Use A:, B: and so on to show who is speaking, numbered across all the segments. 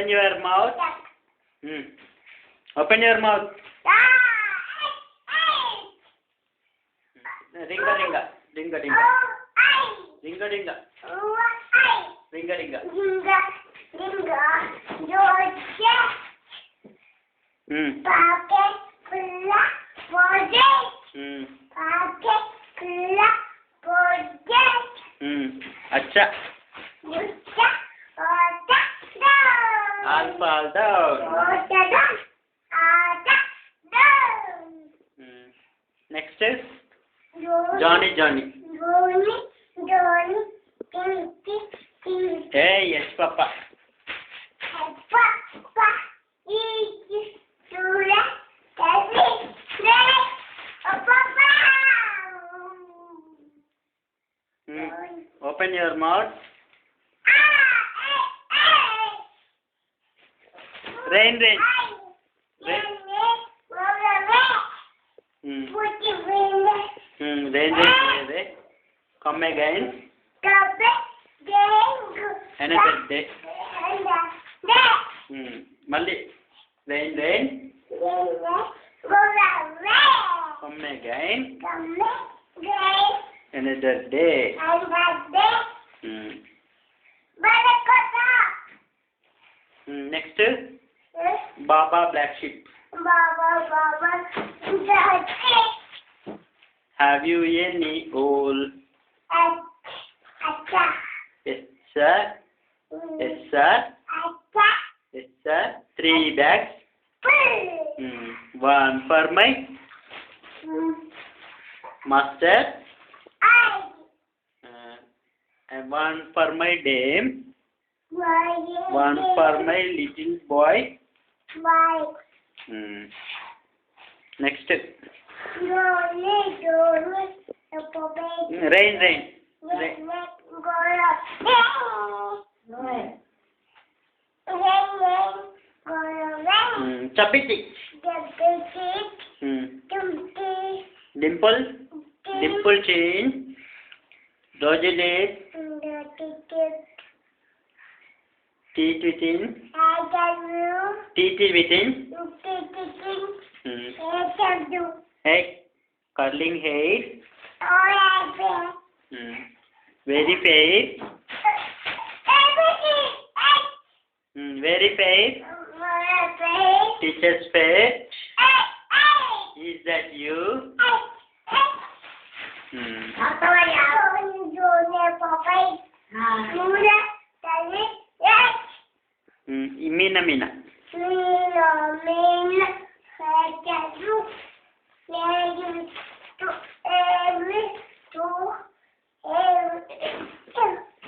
A: Open your mouth. Open your mouth. Ringa ringa. Ringa ringa. Ringa ringa. Ringa ringa. अच्छा. All fall down. Next is Johnny. Hey, yes, Papa. Open your mouth. Rain. Rain. Come again. Another day. Malli. Rain. Come again. Another day. Next is Baba Black Sheep. Have you any wool? Yes, sir. Yes, sir. Yes, sir. 3 bags. One for my master. And one for my dame. One for my little boy. Next. Rain. Chapiti. Dimple chin. Rosy lips. Teeth within. Head. Curling hair. Very fair. Very fair. Teacher's pet. Is that you? Mina.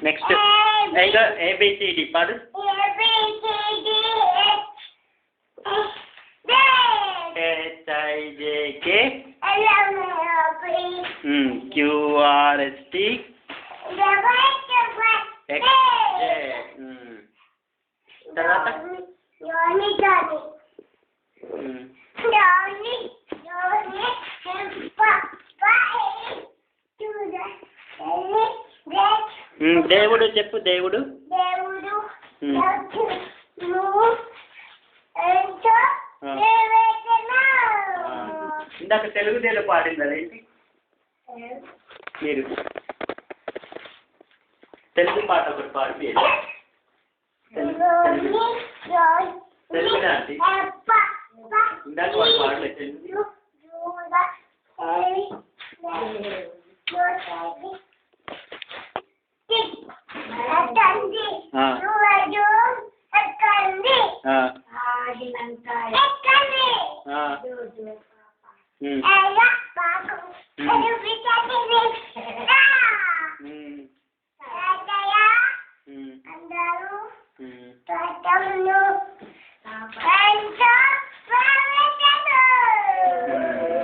A: Next. ABCD. Pardon? HIJK. QRST. XJ. తర్వాత దేవుడు చెప్పు. దేవుడు ఇందాక తెలుగుదేలో పాడింది అదేంటి? మీరు తెలుగు పాట ఒకటి పాడి తెలుగు ఇందాక వాడు పాడలేదు తెలుగు.